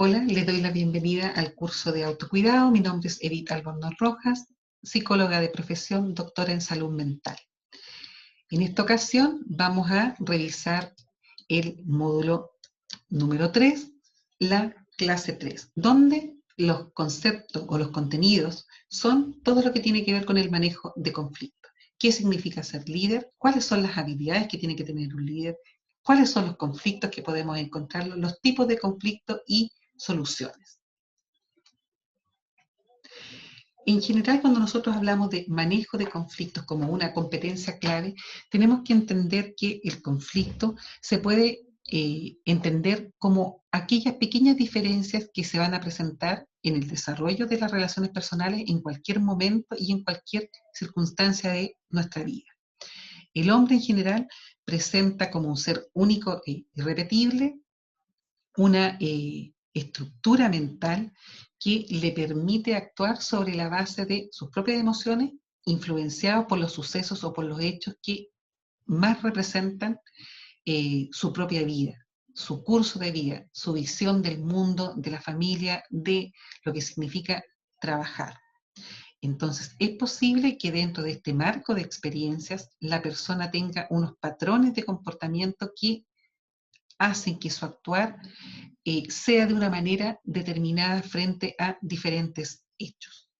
Hola, les doy la bienvenida al curso de autocuidado. Mi nombre es Edith Albornoz Rojas, psicóloga de profesión, doctora en salud mental. En esta ocasión vamos a revisar el módulo número 3, la clase 3, donde los conceptos o los contenidos son todo lo que tiene que ver con el manejo de conflictos. ¿Qué significa ser líder? ¿Cuáles son las habilidades que tiene que tener un líder? ¿Cuáles son los conflictos que podemos encontrar? Los tipos de conflictos y soluciones. En general, cuando nosotros hablamos de manejo de conflictos como una competencia clave, tenemos que entender que el conflicto se puede entender como aquellas pequeñas diferencias que se van a presentar en el desarrollo de las relaciones personales en cualquier momento y en cualquier circunstancia de nuestra vida. El hombre en general presenta como un ser único e irrepetible una estructura mental que le permite actuar sobre la base de sus propias emociones, influenciados por los sucesos o por los hechos que más representan su propia vida, su curso de vida, su visión del mundo, de la familia, de lo que significa trabajar. Entonces, es posible que dentro de este marco de experiencias la persona tenga unos patrones de comportamiento que hacen que su actuar sea de una manera determinada frente a diferentes hechos.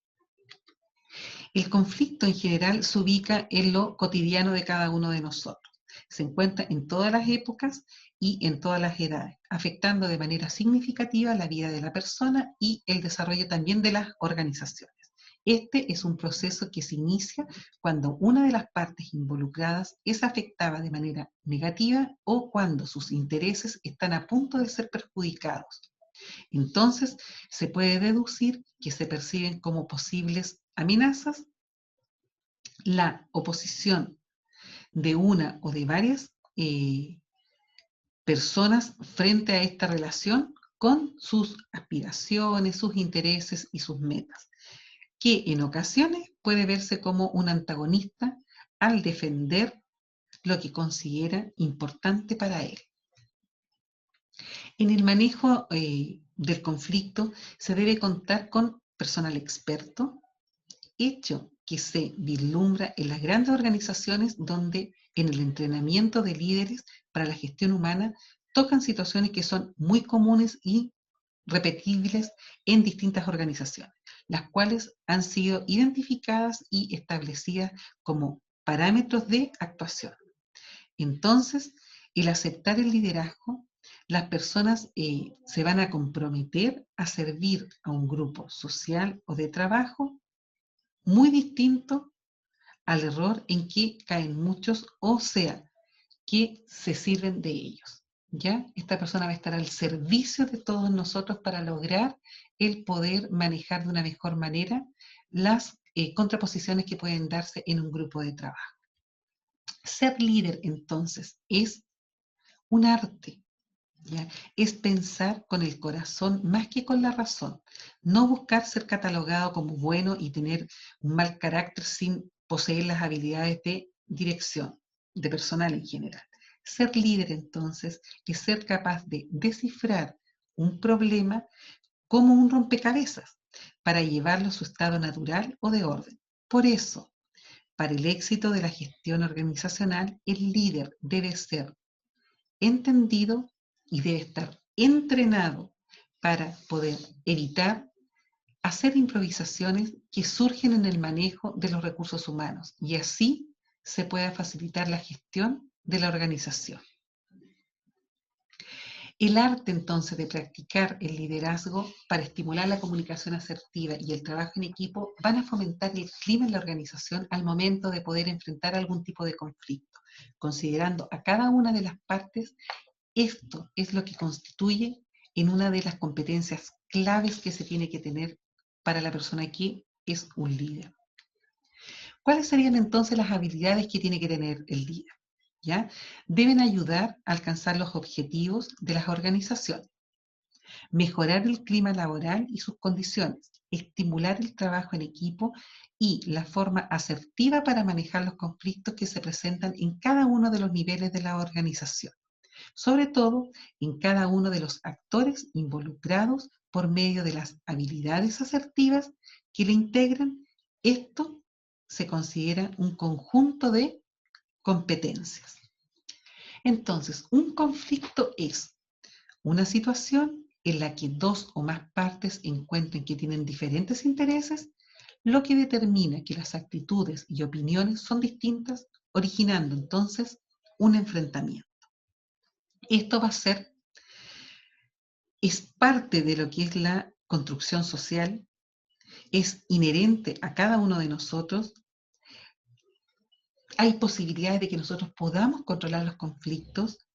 El conflicto en general se ubica en lo cotidiano de cada uno de nosotros. Se encuentra en todas las épocas y en todas las edades, afectando de manera significativa la vida de la persona y el desarrollo también de las organizaciones. Este es un proceso que se inicia cuando una de las partes involucradas es afectada de manera negativa o cuando sus intereses están a punto de ser perjudicados. Entonces, se puede deducir que se perciben como posibles amenazas la oposición de una o de varias personas frente a esta relación con sus aspiraciones, sus intereses y sus metas, que en ocasiones puede verse como un antagonista al defender lo que considera importante para él. En el manejo del conflicto se debe contar con personal experto, hecho que se vislumbra en las grandes organizaciones donde en el entrenamiento de líderes para la gestión humana tocan situaciones que son muy comunes y repetibles en distintas organizaciones, las cuales han sido identificadas y establecidas como parámetros de actuación. Entonces, el aceptar el liderazgo, las personas se van a comprometer a servir a un grupo social o de trabajo muy distinto al error en que caen muchos, o sea, que se sirven de ellos. ¿Ya? Esta persona va a estar al servicio de todos nosotros para lograr el poder manejar de una mejor manera las contraposiciones que pueden darse en un grupo de trabajo. Ser líder, entonces, es un arte, ¿ya? Es pensar con el corazón más que con la razón. No buscar ser catalogado como bueno y tener un mal carácter sin poseer las habilidades de dirección, de personal en general. Ser líder, entonces, es ser capaz de descifrar un problema como un rompecabezas para llevarlo a su estado natural o de orden. Por eso, para el éxito de la gestión organizacional, el líder debe ser entendido y debe estar entrenado para poder evitar hacer improvisaciones que surgen en el manejo de los recursos humanos y así se pueda facilitar la gestión de la organización. El arte entonces de practicar el liderazgo para estimular la comunicación asertiva y el trabajo en equipo van a fomentar el clima en la organización al momento de poder enfrentar algún tipo de conflicto, considerando a cada una de las partes. Esto es lo que constituye en una de las competencias claves que se tiene que tener para la persona que es un líder. ¿Cuáles serían entonces las habilidades que tiene que tener el líder? ¿Ya? Deben ayudar a alcanzar los objetivos de las organizaciones, mejorar el clima laboral y sus condiciones, estimular el trabajo en equipo y la forma asertiva para manejar los conflictos que se presentan en cada uno de los niveles de la organización. sobre todo en cada uno de los actores involucrados por medio de las habilidades asertivas que le integran. Esto se considera un conjunto de competencias. Entonces, un conflicto es una situación en la que dos o más partes encuentren que tienen diferentes intereses, lo que determina que las actitudes y opiniones son distintas, originando entonces un enfrentamiento. Esto va a ser, es parte de lo que es la construcción social, es inherente a cada uno de nosotros. Hay posibilidades de que nosotros podamos controlar los conflictos,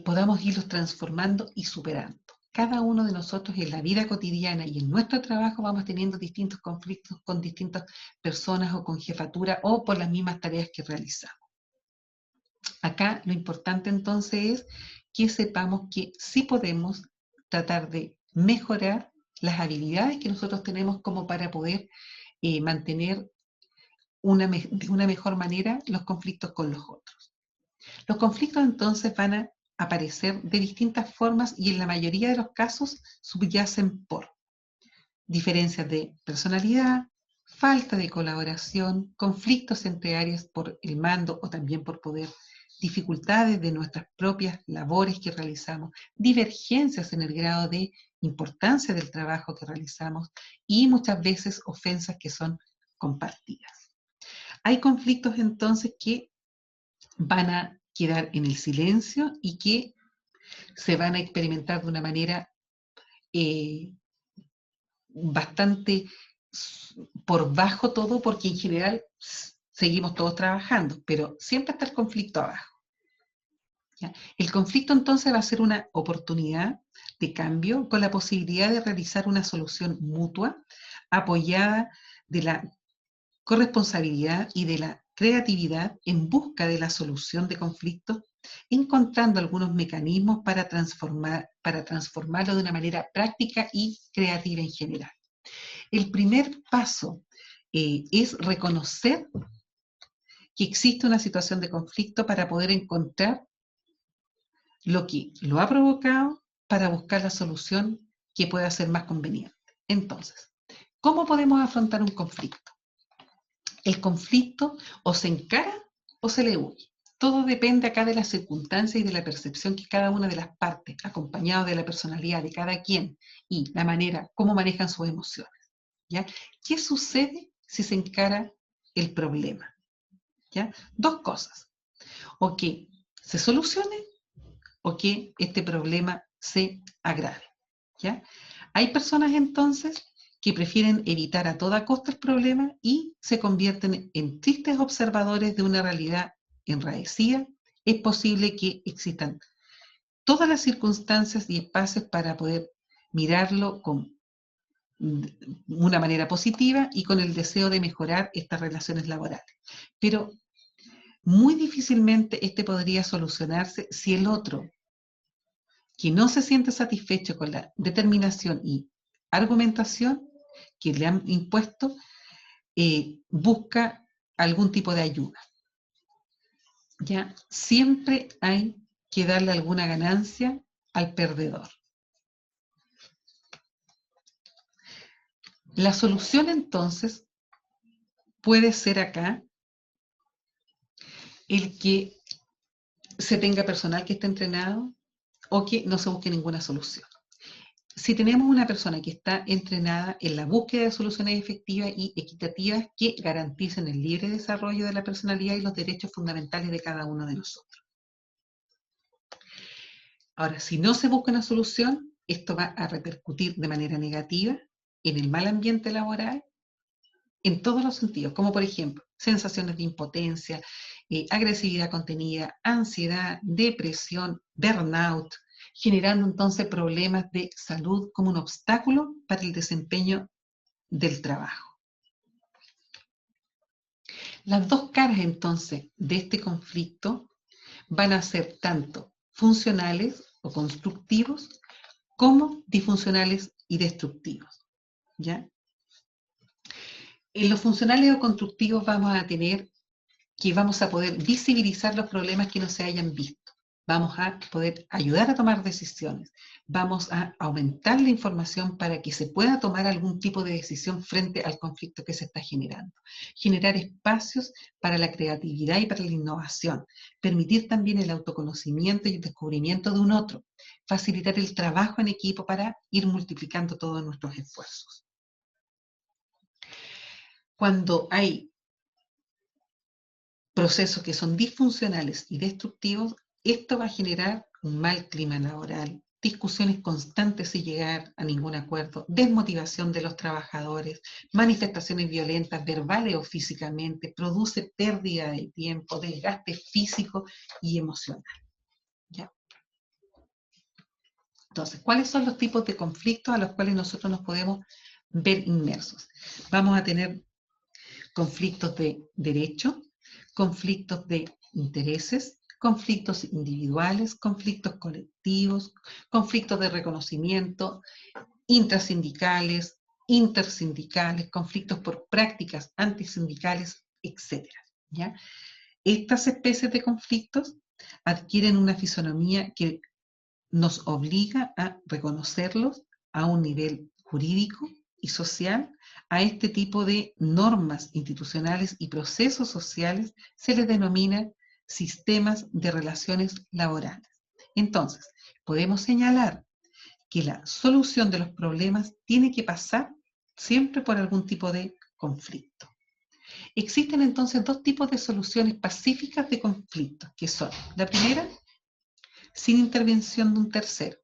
podamos irlos transformando y superando. Cada uno de nosotros en la vida cotidiana y en nuestro trabajo vamos teniendo distintos conflictos con distintas personas o con jefatura o por las mismas tareas que realizamos. Acá lo importante entonces es que sepamos que sí podemos tratar de mejorar las habilidades que nosotros tenemos como para poder mantener de una mejor manera los conflictos con los otros. Los conflictos entonces van a aparecer de distintas formas y en la mayoría de los casos subyacen por diferencias de personalidad, falta de colaboración, conflictos entre áreas por el mando o también por poder, dificultades de nuestras propias labores que realizamos, divergencias en el grado de importancia del trabajo que realizamos y muchas veces ofensas que son compartidas. Hay conflictos entonces que van a quedar en el silencio y que se van a experimentar de una manera bastante por bajo todo, porque en general seguimos todos trabajando, pero siempre está el conflicto abajo. ¿Ya? El conflicto entonces va a ser una oportunidad de cambio con la posibilidad de realizar una solución mutua apoyada de la corresponsabilidad y de la creatividad en busca de la solución de conflictos, encontrando algunos mecanismos para transformarlo de una manera práctica y creativa en general. El primer paso es reconocer que existe una situación de conflicto para poder encontrar lo que lo ha provocado para buscar la solución que pueda ser más conveniente. Entonces, ¿cómo podemos afrontar un conflicto? El conflicto o se encara o se le huye. Todo depende acá de las circunstancias y de la percepción que cada una de las partes, acompañado de la personalidad de cada quien y la manera como manejan sus emociones. ¿Ya? ¿Qué sucede si se encara el problema? ¿Ya? Dos cosas. O que se solucione o que este problema se agrave. ¿Ya? Hay personas entonces que prefieren evitar a toda costa el problema y se convierten en tristes observadores de una realidad enrarecida. Es posible que existan todas las circunstancias y espacios para poder mirarlo con una manera positiva y con el deseo de mejorar estas relaciones laborales. Pero muy difícilmente este podría solucionarse si el otro, que no se siente satisfecho con la determinación y argumentación que le han impuesto, busca algún tipo de ayuda. Ya siempre hay que darle alguna ganancia al perdedor. La solución entonces puede ser acá el que se tenga personal que esté entrenado o que no se busque ninguna solución. Si tenemos una persona que está entrenada en la búsqueda de soluciones efectivas y equitativas que garanticen el libre desarrollo de la personalidad y los derechos fundamentales de cada uno de nosotros. Ahora, si no se busca una solución, esto va a repercutir de manera negativa en el mal ambiente laboral, en todos los sentidos, como por ejemplo, sensaciones de impotencia, agresividad contenida, ansiedad, depresión, burnout, generando entonces problemas de salud como un obstáculo para el desempeño del trabajo. Las dos caras entonces de este conflicto van a ser tanto funcionales o constructivos como disfuncionales y destructivos. ¿Ya? En los funcionales o constructivos vamos a tener que vamos a poder visibilizar los problemas que no se hayan visto. vamos a poder ayudar a tomar decisiones, vamos a aumentar la información para que se pueda tomar algún tipo de decisión frente al conflicto que se está generando. Generar espacios para la creatividad y para la innovación, permitir también el autoconocimiento y el descubrimiento de un otro, facilitar el trabajo en equipo para ir multiplicando todos nuestros esfuerzos. Cuando hay procesos que son disfuncionales y destructivos, esto va a generar un mal clima laboral, discusiones constantes sin llegar a ningún acuerdo, desmotivación de los trabajadores, manifestaciones violentas, verbales o físicamente, produce pérdida de tiempo, desgaste físico y emocional. ¿Ya? Entonces, ¿cuáles son los tipos de conflictos a los cuales nosotros nos podemos ver inmersos? Vamos a tener conflictos de derecho, conflictos de intereses, conflictos individuales, conflictos colectivos, conflictos de reconocimiento, intrasindicales, intersindicales, conflictos por prácticas antisindicales, etc. ¿Ya? Estas especies de conflictos adquieren una fisonomía que nos obliga a reconocerlos a un nivel jurídico y social. A este tipo de normas institucionales y procesos sociales se les denomina sistemas de relaciones laborales. Entonces, podemos señalar que la solución de los problemas tiene que pasar siempre por algún tipo de conflicto. Existen entonces dos tipos de soluciones pacíficas de conflictos, que son, la primera, sin intervención de un tercero.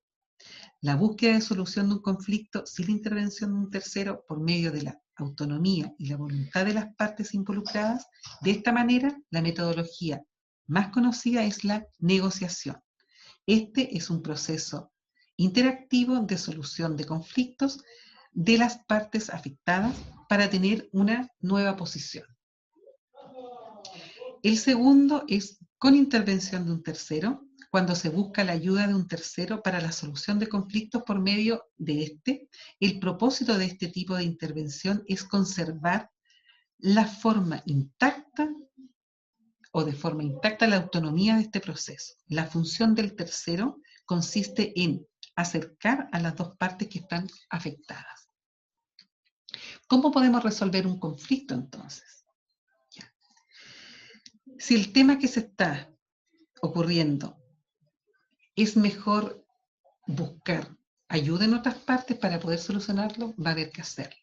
La búsqueda de solución de un conflicto sin la intervención de un tercero por medio de la autonomía y la voluntad de las partes involucradas. De esta manera, la metodología más conocida es la negociación. Este es un proceso interactivo de solución de conflictos de las partes afectadas para tener una nueva posición. El segundo es con intervención de un tercero, cuando se busca la ayuda de un tercero para la solución de conflictos por medio de este. El propósito de este tipo de intervención es conservar la forma intacta o de forma intacta la autonomía de este proceso. La función del tercero consiste en acercar a las dos partes que están afectadas. ¿Cómo podemos resolver un conflicto entonces? Si el tema que se está ocurriendo es mejor buscar ayuda en otras partes para poder solucionarlo, va a haber que hacerlo.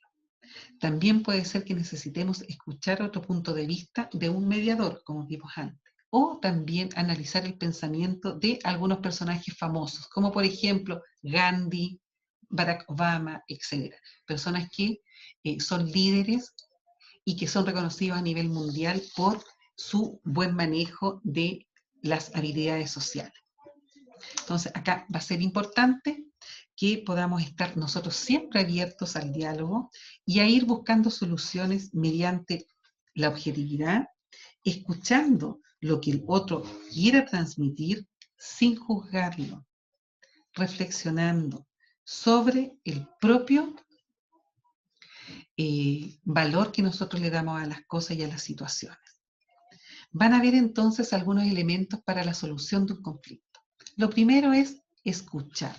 También puede ser que necesitemos escuchar otro punto de vista de un mediador, como vimos antes, o también analizar el pensamiento de algunos personajes famosos, como por ejemplo Gandhi, Barack Obama, etc. Personas que son líderes y que son reconocidos a nivel mundial por su buen manejo de las habilidades sociales. Entonces, acá va a ser importante que podamos estar nosotros siempre abiertos al diálogo y a ir buscando soluciones mediante la objetividad, escuchando lo que el otro quiera transmitir sin juzgarlo, reflexionando sobre el propio valor que nosotros le damos a las cosas y a las situaciones. Van a haber entonces algunos elementos para la solución de un conflicto. Lo primero es escuchar.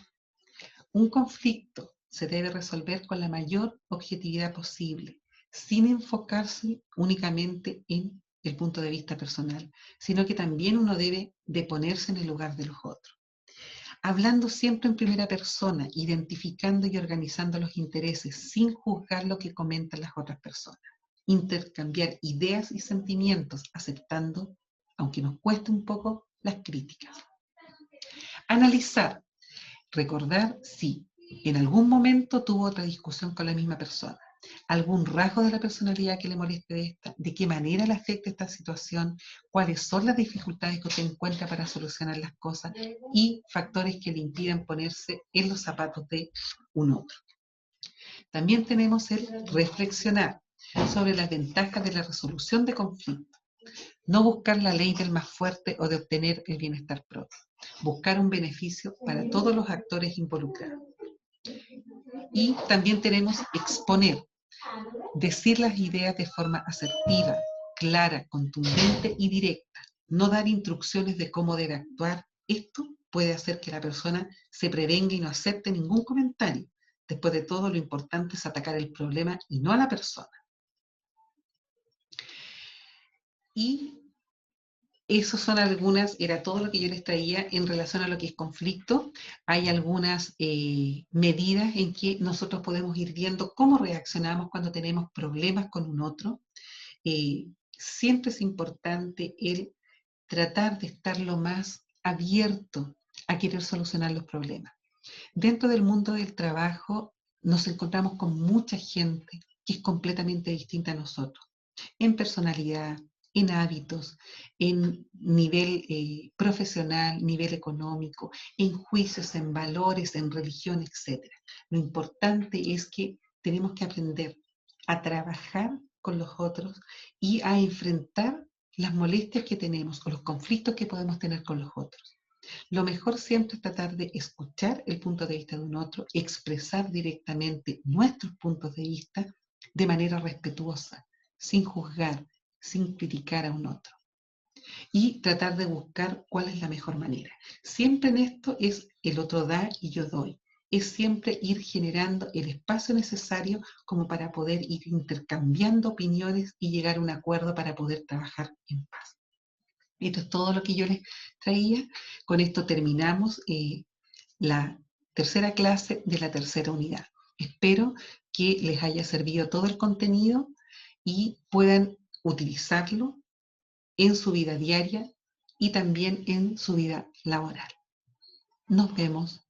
Un conflicto se debe resolver con la mayor objetividad posible, sin enfocarse únicamente en el punto de vista personal, sino que también uno debe de ponerse en el lugar de los otros. Hablando siempre en primera persona, identificando y organizando los intereses, sin juzgar lo que comentan las otras personas. Intercambiar ideas y sentimientos, aceptando, aunque nos cueste un poco, las críticas. Analizar, recordar si en algún momento tuvo otra discusión con la misma persona, algún rasgo de la personalidad que le moleste de esta, de qué manera le afecta esta situación, cuáles son las dificultades que usted encuentra para solucionar las cosas y factores que le impiden ponerse en los zapatos de un otro. También tenemos el reflexionar sobre las ventajas de la resolución de conflictos. No buscar la ley del más fuerte o de obtener el bienestar propio. Buscar un beneficio para todos los actores involucrados. Y también tenemos exponer, decir las ideas de forma asertiva, clara, contundente y directa. No dar instrucciones de cómo debe actuar Esto puede hacer que la persona se prevenga y no acepte ningún comentario. Después de todo, lo importante es atacar el problema y no a la persona. Y esos son algunas, era todo lo que yo les traía en relación a lo que es conflicto. Hay algunas medidas en que nosotros podemos ir viendo cómo reaccionamos cuando tenemos problemas con un otro. Siempre es importante el tratar de estar lo más abierto a querer solucionar los problemas. Dentro del mundo del trabajo nos encontramos con mucha gente que es completamente distinta a nosotros, en personalidad, en hábitos, en nivel profesional, nivel económico, en juicios, en valores, en religión, etc. Lo importante es que tenemos que aprender a trabajar con los otros y a enfrentar las molestias que tenemos o los conflictos que podemos tener con los otros. Lo mejor siempre es tratar de escuchar el punto de vista de un otro, expresar directamente nuestros puntos de vista de manera respetuosa, sin juzgar, sin criticar a un otro. Y tratar de buscar cuál es la mejor manera. Siempre en esto es el otro da y yo doy. Es siempre ir generando el espacio necesario como para poder ir intercambiando opiniones y llegar a un acuerdo para poder trabajar en paz. Esto es todo lo que yo les traía. Con esto terminamos la tercera clase de la tercera unidad. Espero que les haya servido todo el contenido y puedan utilizarlo en su vida diaria y también en su vida laboral. Nos vemos.